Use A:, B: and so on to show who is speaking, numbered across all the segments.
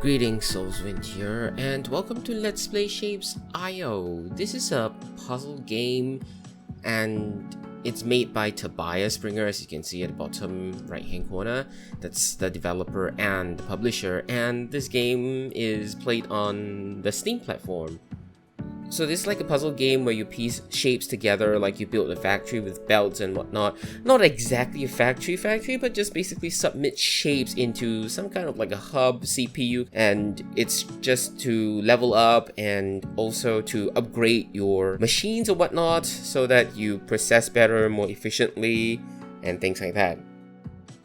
A: Greetings, Soulswind here, and welcome to Let's Play Shapez IO. This is a puzzle game, and it's made by Tobias Springer, as you can see at the bottom right hand corner. That's the developer and the publisher, and this game is played on the Steam platform. So this is like a puzzle game where you piece shapes together, like you build a factory with belts and whatnot. Not exactly a factory, but just basically submit shapes into some kind of like a hub CPU, and it's just to level up and also to upgrade your machines or whatnot so that you process better, more efficiently, and things like that.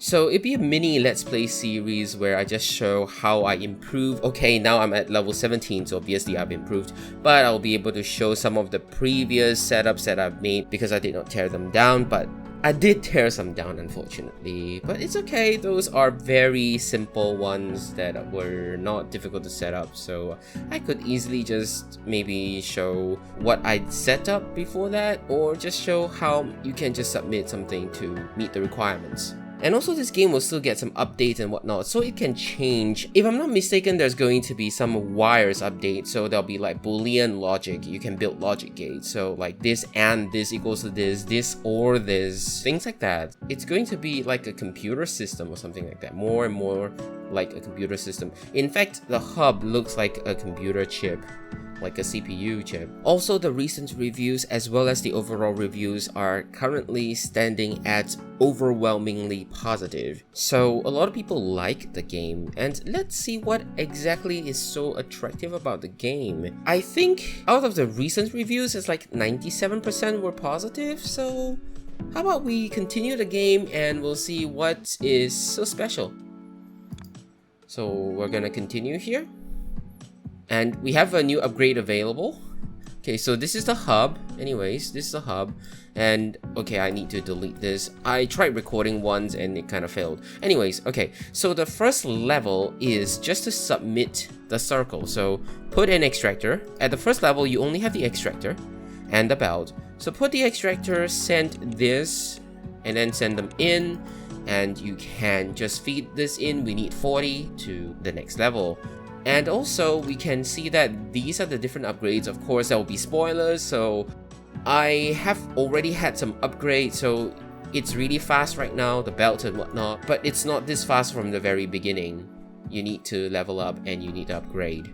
A: So it'd be a mini Let's Play series where I just show how I improve. Okay, now I'm at level 17, so obviously I've improved, but I'll be able to show some of the previous setups that I've made because I did not tear them down, but I did tear some down, unfortunately. But it's okay, those are very simple ones that were not difficult to set up, so I could easily just maybe show what I'd set up before that, or just show how you can just submit something to meet the requirements. And also this game will still get some updates and whatnot, so it can change. If I'm not mistaken, there's going to be some wires update, so there'll be like Boolean logic. You can build logic gates, so like this and this equals to this or this, things like that. It's going to be like a computer system or something like that, more and more like a computer system. In fact, the hub looks like a computer chip, like a CPU chip. Also, the recent reviews as well as the overall reviews are currently standing at overwhelmingly positive. So a lot of people like the game, and let's see what exactly is so attractive about the game. I think out of the recent reviews, it's like 97% were positive, so how about we continue the game and we'll see what is so special. So we're gonna continue here. And we have a new upgrade available. Okay, so this is the hub. Anyways, this is the hub. And okay, I need to delete this. I tried recording once and it kind of failed. Anyways, okay, so the first level is just to submit the circle. So put an extractor. At the first level, you only have the extractor and the belt. So put the extractor, send this, and then send them in. And you can just feed this in. We need 40 to the next level. And also, we can see that these are the different upgrades. Of course, there will be spoilers, so I have already had some upgrades, so it's really fast right now, the belt and whatnot, but it's not this fast from the very beginning. You need to level up and you need to upgrade.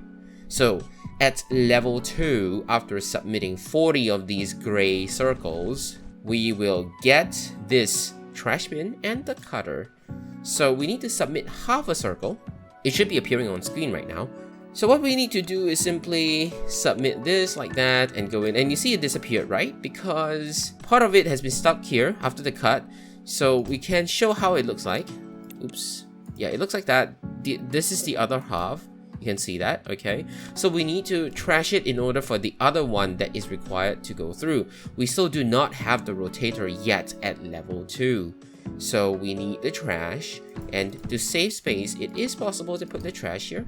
A: So, at level 2, after submitting 40 of these gray circles, we will get this trash bin and the cutter. So we need to submit half a circle. It should be appearing on screen right now. So what we need to do is simply submit this like that and go in, and you see it disappeared, right? Because part of it has been stuck here after the cut. So we can show how it looks like. Oops. Yeah, it looks like that. This is the other half. You can see that, okay? So we need to trash it in order for the other one that is required to go through. We still do not have the rotator yet at level 2. So we need the trash, and to save space, it is possible to put the trash here,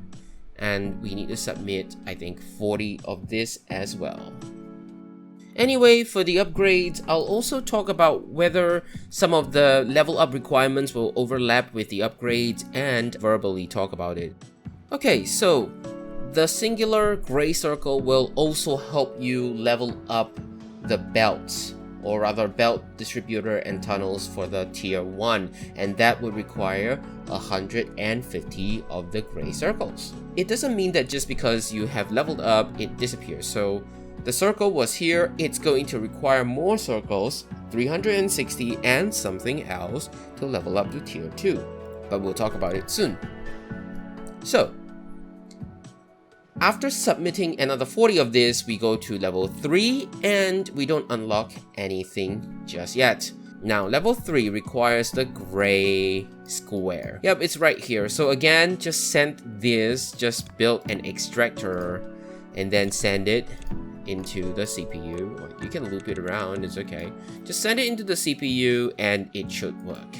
A: and we need to submit, I think, 40 of this as well. Anyway, for the upgrades, I'll also talk about whether some of the level up requirements will overlap with the upgrades and verbally talk about it. Okay, so the singular gray circle will also help you level up the belts, or rather belt distributor and tunnels for the tier 1, and that would require 150 of the gray circles. It doesn't mean that just because you have leveled up, it disappears. So the circle was here, it's going to require more circles, 360 and something else to level up to tier 2, but we'll talk about it soon. So after submitting another 40 of this, we go to level 3 and we don't unlock anything just yet. Now, level 3 requires the gray square. Yep, it's right here. So again, just send this, just build an extractor and then send it into the CPU. Or you can loop it around, it's okay. Just send it into the CPU and it should work.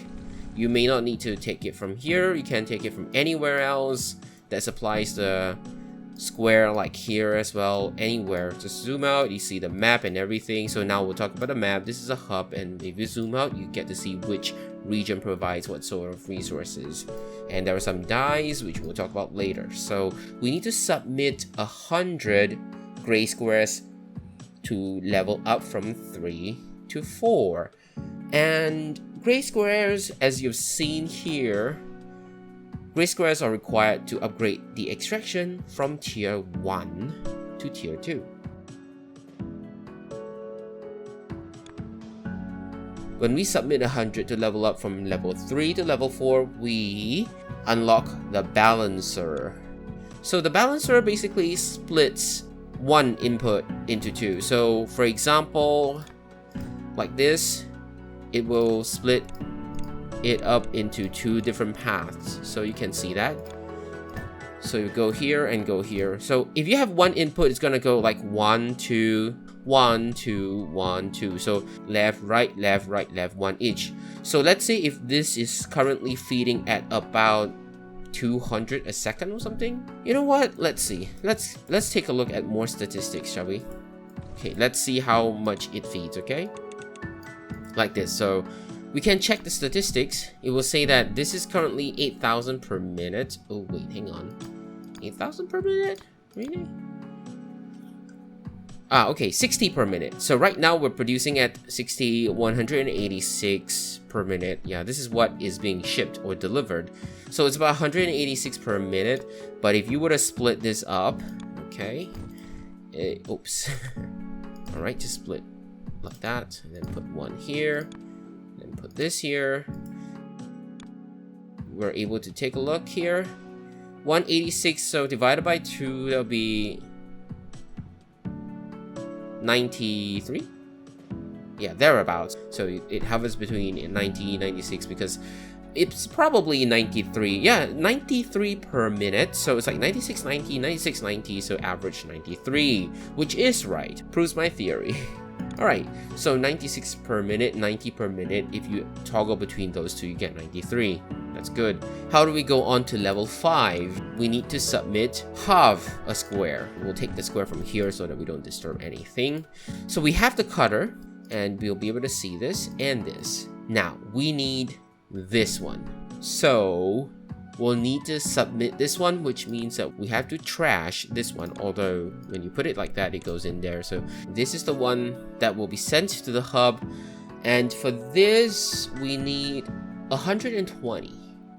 A: You may not need to take it from here. You can take it from anywhere else that supplies the square, like here as well, anywhere. Just zoom out, you see the map and everything. So now we'll talk about the map. This is a hub, and if you zoom out, you get to see which region provides what sort of resources. And there are some dies, which we'll talk about later. So we need to submit 100 gray squares to level up from 3 to 4. And gray squares, as you've seen here, gray squares are required to upgrade the extraction from tier 1 to tier 2. When we submit 100 to level up from level 3 to level 4, we unlock the balancer. So the balancer basically splits one input into two. So for example, like this, it will split it up into two different paths. So you can see that. So you go here and go here. So if you have one input, it's gonna go like 1, 2, 1, 2, 1, 2. So left, right, left, one each. So let's say if this is currently feeding at about 200 a second or something. You know what? Let's see. Let's take a look at more statistics, shall we? Okay, let's see how much it feeds, okay? Like this. So we can check the statistics. It will say that this is currently 8,000 per minute. Oh wait, hang on. 8,000 per minute? Really? Okay, 60 per minute. So right now we're producing at 60, 186 per minute. Yeah, this is what is being shipped or delivered. So it's about 186 per minute. But if you were to split this up, okay. Oops. Alright, just split like that. And then put one here. Then put this here. We're able to take a look here. 186, so divided by 2, that'll be 93. Yeah, thereabouts. So it hovers between 90 96 because it's probably 93. Yeah, 93 per minute. So it's like 96 90 96 90, so average 93, which is right. Proves my theory. Alright, so 96 per minute, 90 per minute. If you toggle between those two, you get 93. That's good. How do we go on to level 5? We need to submit half a square. We'll take the square from here so that we don't disturb anything. So we have the cutter, and we'll be able to see this and this. Now, we need this one. So we'll need to submit this one, which means that we have to trash this one, although when you put it like that, it goes in there. So this is the one that will be sent to the hub, and for this we need 120,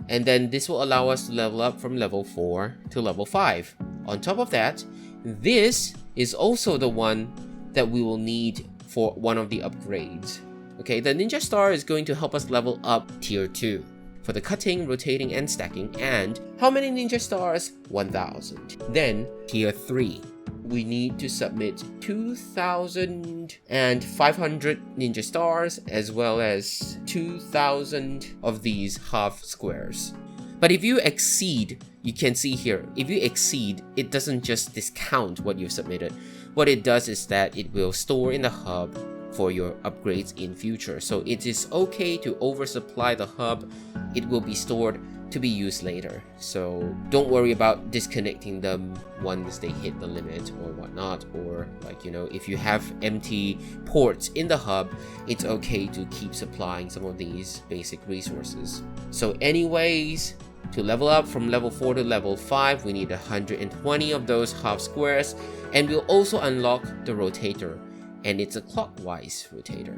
A: and then this will allow us to level up from level 4 to level 5. On top of that, this is also the one that we will need for one of the upgrades. Okay, the Ninja Star is going to help us level up tier 2 for the cutting, rotating, and stacking. And how many Ninja Stars? 1,000. Then tier 3, we need to submit 2,500 Ninja Stars as well as 2,000 of these half squares. But if you exceed, you can see here, if you exceed, it doesn't just discount what you've submitted. What it does is that it will store in the hub for your upgrades in future. So it is okay to oversupply the hub. It will be stored to be used later. So don't worry about disconnecting them once they hit the limit or whatnot. Or like, you know, if you have empty ports in the hub, it's okay to keep supplying some of these basic resources. So anyways, to level up from level 4 to level 5, we need 120 of those half squares, and we'll also unlock the rotator. And it's a clockwise rotator.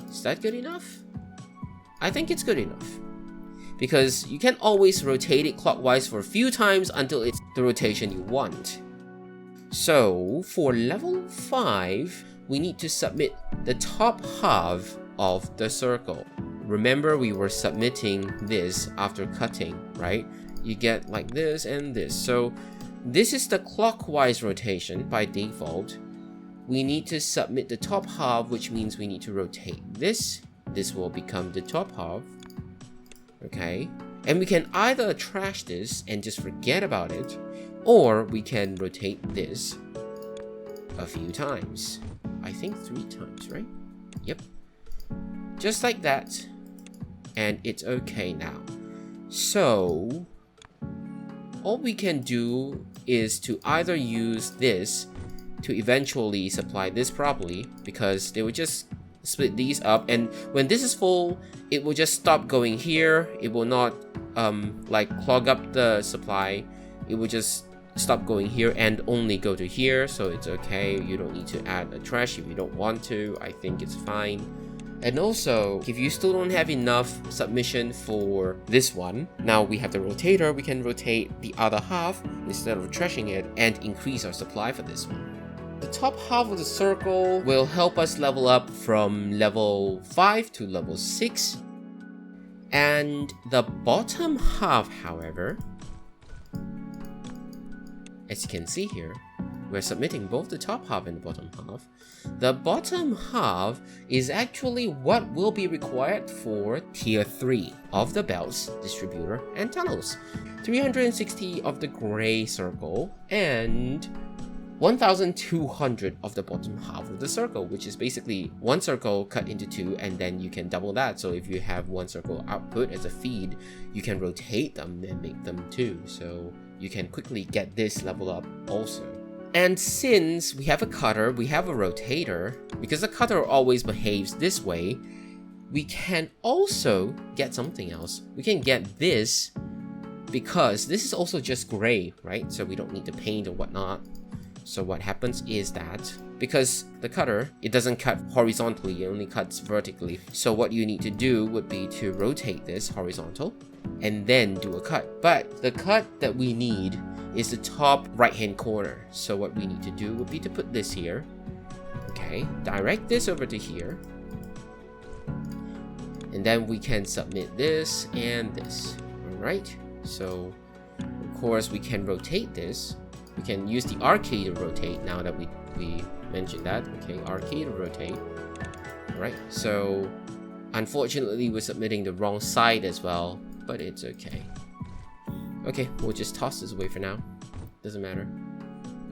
A: Is that good enough? I think it's good enough. Because you can always rotate it clockwise for a few times until it's the rotation you want. So for level 5, we need to submit the top half of the circle. Remember, we were submitting this after cutting, right? You get like this and this. So this is the clockwise rotation by default. We need to submit the top half, which means we need to rotate this. This will become the top half. Okay, and we can either trash this and just forget about it, or we can rotate this a few times. I think 3 times, right? Yep. Just like that. And it's okay now. So all we can do is to either use this to eventually supply this properly, because they would just split these up, and when this is full, it will just stop going here. It will not like clog up the supply. It will just stop going here and only go to here, so it's okay. You don't need to add a trash if you don't want to. I think it's fine. And also, if you still don't have enough submission for this one, now we have the rotator, we can rotate the other half instead of trashing it and increase our supply for this one. The top half of the circle will help us level up from level 5 to level 6. And the bottom half, however, as you can see here, we're submitting both the top half and the bottom half. The bottom half is actually what will be required for tier 3 of the belts, distributor, and tunnels. 360 of the gray circle and 1200 of the bottom half of the circle, which is basically one circle cut into two, and then you can double that. So if you have one circle output as a feed, you can rotate them and make them two. So you can quickly get this level up also. And since we have a cutter, we have a rotator, because the cutter always behaves this way, we can also get something else. We can get this, because this is also just gray, right? So we don't need to paint or whatnot. So what happens is that, because the cutter, it doesn't cut horizontally, it only cuts vertically. So what you need to do would be to rotate this horizontal and then do a cut. But the cut that we need is the top right hand corner. So what we need to do would be to put this here. Okay, direct this over to here. And then we can submit this and this. Alright, so of course we can rotate this. We can use the R key to rotate now that we mentioned that. Okay, R key to rotate. Alright, so unfortunately we're submitting the wrong side as well, but it's okay. Okay, we'll just toss this away for now. Doesn't matter.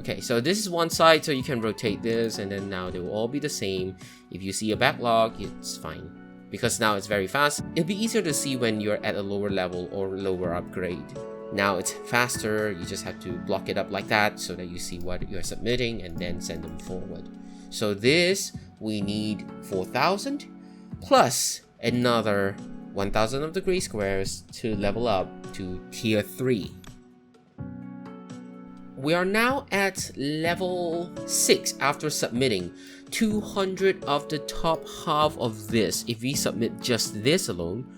A: Okay, so this is one side, so you can rotate this, and then now they will all be the same. If you see a backlog, it's fine, because now it's very fast. It'll be easier to see when you're at a lower level or lower upgrade. Now it's faster, you just have to block it up like that so that you see what you're submitting and then send them forward. So this, we need 4,000 plus another 1,000 of the gray squares to level up to tier 3. We are now at level 6 after submitting 200 of the top half of this. If we submit just this alone,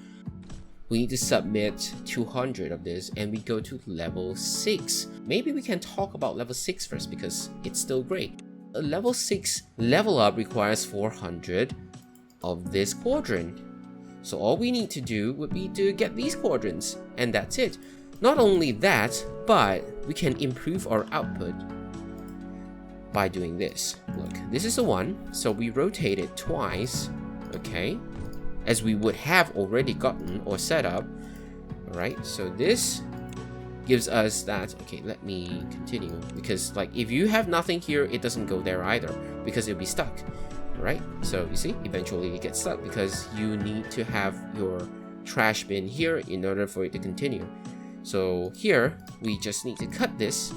A: we need to submit 200 of this, and we go to level 6. Maybe we can talk about level 6 first, because it's still great. A level 6 level up requires 400 of this quadrant. So all we need to do would be to get these quadrants, and that's it. Not only that, but we can improve our output by doing this. Look, this is the one, so we rotate it twice, okay, as we would have already gotten or set up. Alright, so this gives us that. Okay, let me continue, because like if you have nothing here, it doesn't go there either, because it'll be stuck. Alright, so you see, eventually it gets stuck because you need to have your trash bin here in order for it to continue. So here, we just need to cut this.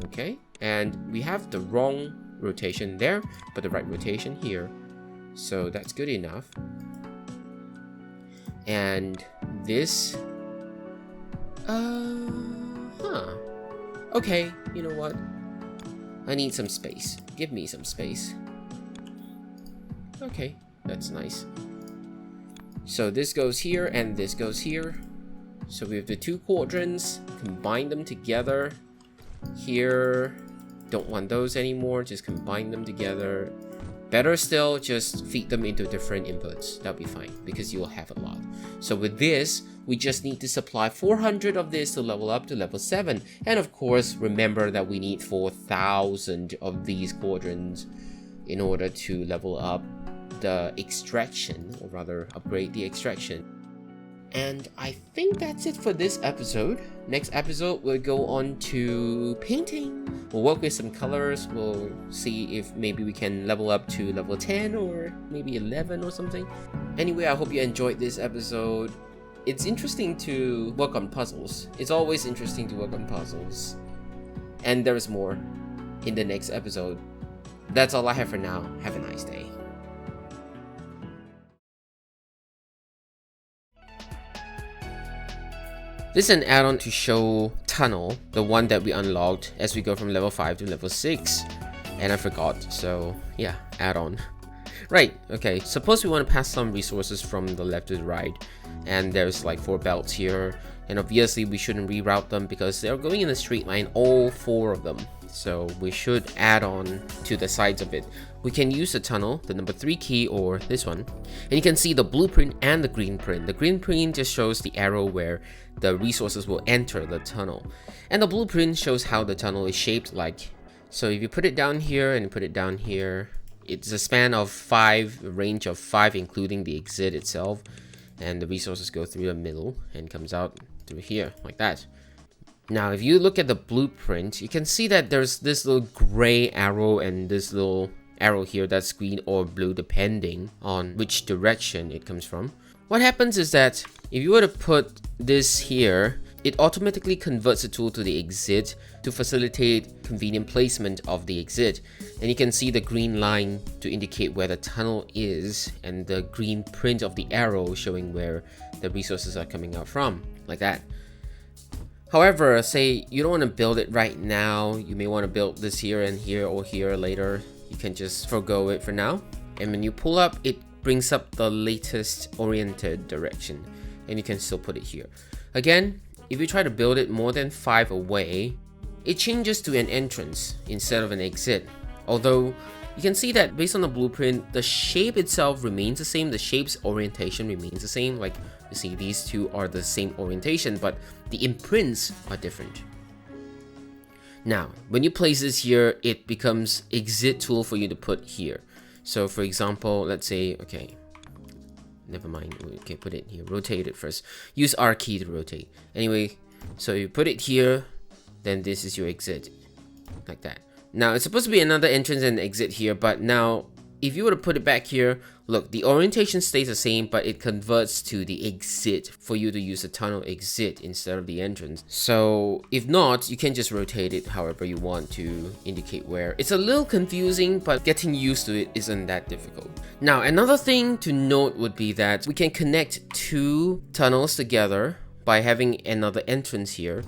A: Okay, and we have the wrong rotation there, but the right rotation here. So that's good enough. And this, okay, you know what? I need some space. Give me some space. Okay, that's nice. So this goes here and this goes here. So we have the two quadrants, combine them together. Here, don't want those anymore, just combine them together. Better still, just feed them into different inputs. That'll be fine, because you'll have a lot. So with this, we just need to supply 400 of this to level up to level 7. And of course, remember that we need 4,000 of these quadrants in order to level up the extraction, or rather upgrade the extraction. And I think that's it for this episode. Next episode, we'll go on to painting. We'll work with some colors. We'll see if maybe we can level up to level 10 or maybe 11 or something. Anyway, I hope you enjoyed this episode. It's interesting to work on puzzles. It's always interesting to work on puzzles. And there's more in the next episode. That's all I have for now. Have a nice day. This is an add-on to show tunnel, the one that we unlocked as we go from level 5 to level 6. And I forgot, so yeah, add-on. Right, okay, suppose we want to pass some resources from the left to the right, and there's like 4 belts here, and obviously we shouldn't reroute them because they're going in a straight line, all 4 of them. So we should add on to the sides of it. We can use the tunnel, the number 3 key, or this one, and you can see the blueprint and the green print. The green print just shows the arrow where the resources will enter the tunnel, and the blueprint shows how the tunnel is shaped like. So if you put it down here and put it down here, it's a span of 5, a range of 5 including the exit itself, and the resources go through the middle and comes out through here like that. Now if you look at the blueprint, you can see that there's this little gray arrow and this little arrow here that's green or blue depending on which direction it comes from. What happens is that if you were to put this here, it automatically converts the tool to the exit to facilitate convenient placement of the exit. And you can see the green line to indicate where the tunnel is, and the green print of the arrow showing where the resources are coming out from, like that. However, say you don't want to build it right now, you may want to build this here and here or here later. You can just forgo it for now. And when you pull up, it brings up the latest oriented direction, and you can still put it here. Again, if you try to build it more than 5 away, it changes to an entrance instead of an exit. Although you can see that based on the blueprint, the shape itself remains the same, the shape's orientation remains the same. Like you see, these two are the same orientation, but the imprints are different. Now, when you place this here, it becomes exit tool for you to put here. So for example, let's say, okay, never mind, okay, put it here, rotate it first. Use R key to rotate. Anyway, so you put it here, then this is your exit, like that. Now it's supposed to be another entrance and exit here, but now if you were to put it back here, look, the orientation stays the same, but it converts to the exit for you to use the tunnel exit instead of the entrance. So if not, you can just rotate it however you want to indicate where. It's a little confusing, but getting used to it isn't that difficult. Now, another thing to note would be that we can connect 2 tunnels together by having another entrance here.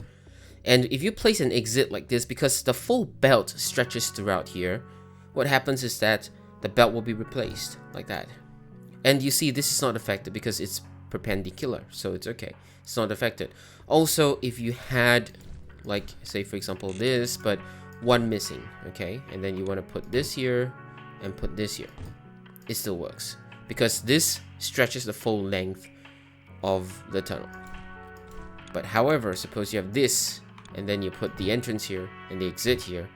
A: And if you place an exit like this, because the full belt stretches throughout here, what happens is that the belt will be replaced like that. And you see this is not affected because it's perpendicular, so it's okay. It's not affected. Also, if you had, like, say for example this, but one missing, okay, and then you want to put this here and put this here, it still works because this stretches the full length of the tunnel. But however, suppose you have this and then you put the entrance here and the exit here,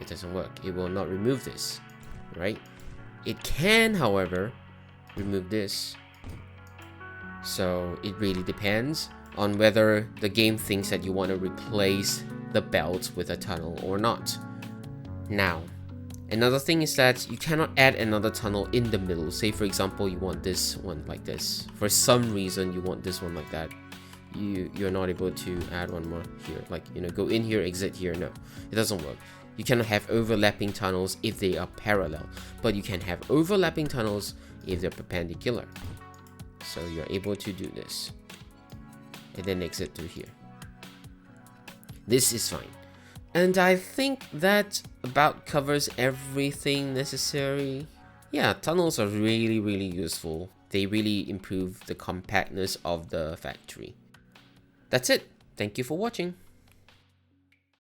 A: it doesn't work. It will not remove this, right? It can, however, remove this. So it really depends on whether the game thinks that you want to replace the belt with a tunnel or not. Now, another thing is that you cannot add another tunnel in the middle. Say for example, you want this one like this. For some reason, you want this one like that. You're not able to add one more here. Like, you know, go in here, exit here. No, it doesn't work. You cannot have overlapping tunnels if they are parallel, but you can have overlapping tunnels if they're perpendicular. So you're able to do this and then exit through here. This is fine. And I think that about covers everything necessary. Yeah, tunnels are really useful. They really improve the compactness of the factory. That's it. Thank you for watching.